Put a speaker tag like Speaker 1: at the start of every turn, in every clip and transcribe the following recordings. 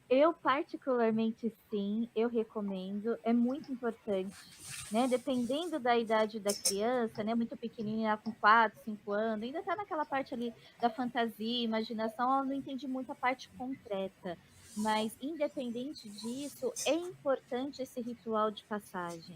Speaker 1: Eu, particularmente, sim, eu recomendo, é muito importante, né? Dependendo da idade da criança, né? Muito pequenininha, com 4, 5 anos, ainda está naquela parte ali da fantasia, imaginação, ela não entende muito a parte concreta. Mas, independente disso, é importante esse ritual de passagem,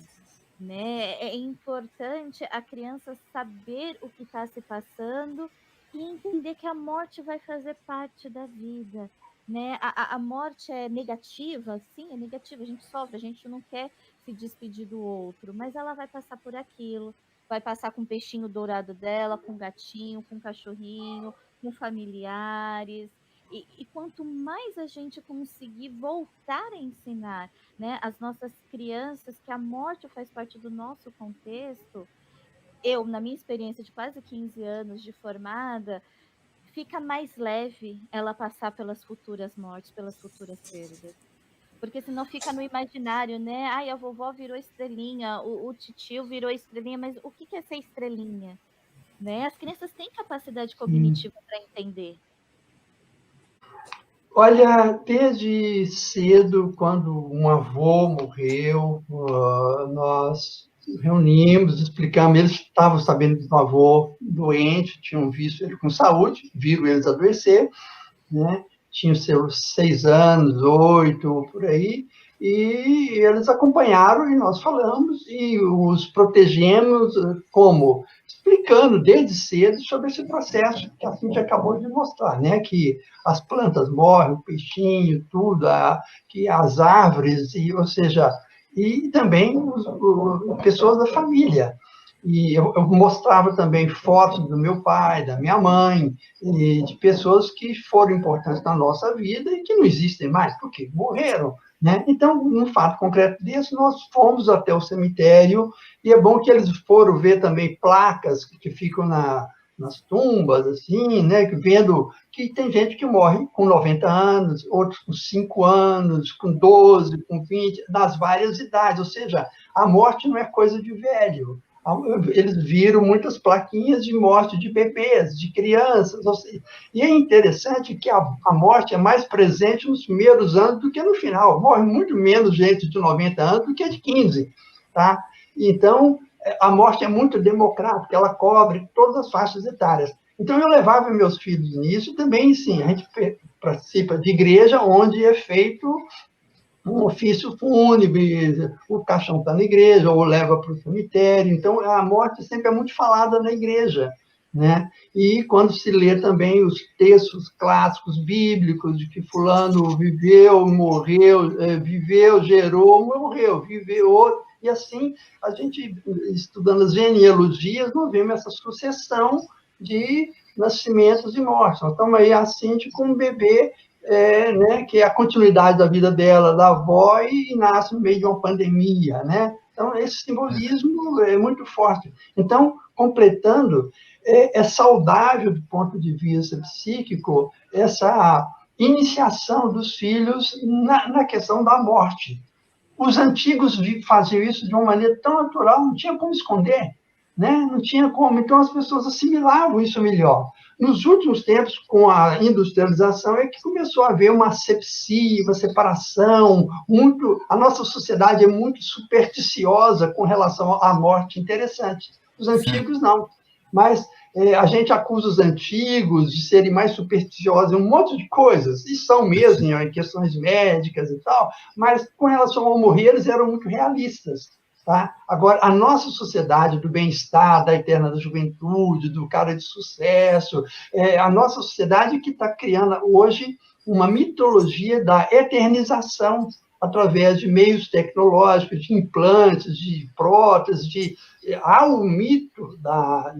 Speaker 1: né? É importante a criança saber o que está se passando e entender que a morte vai fazer parte da vida, né? A morte é negativa, sim, é negativa, a gente sofre, a gente não quer se despedir do outro, mas ela vai passar por aquilo, vai passar com o peixinho dourado dela, com o gatinho, com o cachorrinho, com familiares. E quanto mais a gente conseguir voltar a ensinar, né, as nossas crianças que a morte faz parte do nosso contexto, eu, na minha experiência de quase 15 anos de formada, fica mais leve ela passar pelas futuras mortes, pelas futuras perdas. Porque senão fica no imaginário, né? Ai, a vovó virou estrelinha, o titio virou estrelinha, mas o que é ser estrelinha? Né? As crianças têm capacidade
Speaker 2: Sim.
Speaker 1: cognitiva para entender.
Speaker 2: Olha, desde cedo, quando um avô morreu, nós reunimos, explicamos, eles estavam sabendo que o avô doente, tinham visto ele com saúde, viram eles adoecer, né? Tinham seus 6 anos, 8, por aí, e eles acompanharam e nós falamos e os protegemos como? Explicando desde cedo sobre esse processo que a Cintia acabou de mostrar, né? Que as plantas morrem, o peixinho, tudo, que as árvores, ou seja, e também pessoas da família. E eu mostrava também fotos do meu pai, da minha mãe, e de pessoas que foram importantes na nossa vida e que não existem mais, porque morreram. Né? Então, num fato concreto desse, nós fomos até o cemitério, e é bom que eles foram ver também placas que ficam nas tumbas, assim, né? Vendo que tem gente que morre com 90 anos, outros com 5 anos, com 12, com 20, das várias idades, ou seja, a morte não é coisa de velho. Eles viram muitas plaquinhas de morte de bebês, de crianças. E é interessante que a morte é mais presente nos primeiros anos do que no final. Morre muito menos gente de 90 anos do que de 15. Tá? Então, a morte é muito democrática, ela cobre todas as faixas etárias. Então, eu levava meus filhos nisso também, sim. A gente participa de igreja onde é feito um ofício fúnebre, o caixão está na igreja, ou leva para o cemitério. Então, a morte sempre é muito falada na igreja. Né? E quando se lê também os textos clássicos bíblicos de que fulano viveu, morreu, viveu, gerou, morreu, viveu, e assim, a gente, estudando as genealogias, nós vemos essa sucessão de nascimentos e mortes. Nós estamos aí assim, com um bebê né, que é a continuidade da vida dela, da avó, e nasce no meio de uma pandemia, né? Então, esse simbolismo é muito forte. Então, completando, é saudável do ponto de vista psíquico essa iniciação dos filhos na questão da morte. Os antigos faziam isso de uma maneira tão natural, não tinha como esconder, né? Não tinha como. Então, as pessoas assimilavam isso melhor. Nos últimos tempos, com a industrialização, é que começou a haver uma asepsia, uma separação. A nossa sociedade é muito supersticiosa com relação à morte. Interessante. Os antigos, não. Mas a gente acusa os antigos de serem mais supersticiosos em um monte de coisas, e são mesmo, em questões médicas e tal, mas com relação ao morrer, eles eram muito realistas. Tá? Agora, a nossa sociedade do bem-estar, da eterna da juventude, do cara de sucesso, a nossa sociedade que está criando hoje uma mitologia da eternização através de meios tecnológicos, de implantes, de próteses, há o mito da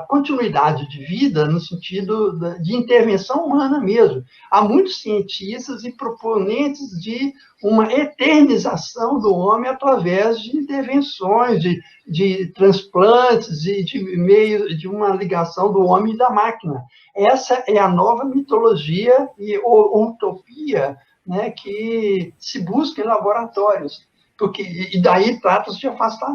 Speaker 2: continuidade de vida no sentido de intervenção humana mesmo. Há muitos cientistas e proponentes de uma eternização do homem através de intervenções, de transplantes, de meio de uma ligação do homem e da máquina. Essa é a nova mitologia e utopia, né, que se busca em laboratórios. E daí trata-se de afastar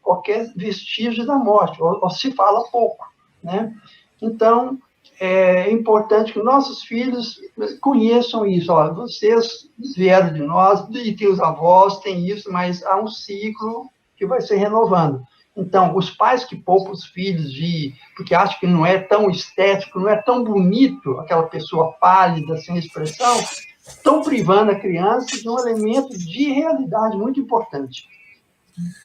Speaker 2: qualquer vestígio da morte, ou se fala pouco. Né? Então, é importante que nossos filhos conheçam isso. Olha, vocês vieram de nós, e tem os avós, tem isso, mas há um ciclo que vai se renovando. Então, os pais que poupam os filhos porque acham que não é tão estético, não é tão bonito, aquela pessoa pálida, sem expressão, estão privando a criança de um elemento de realidade muito importante.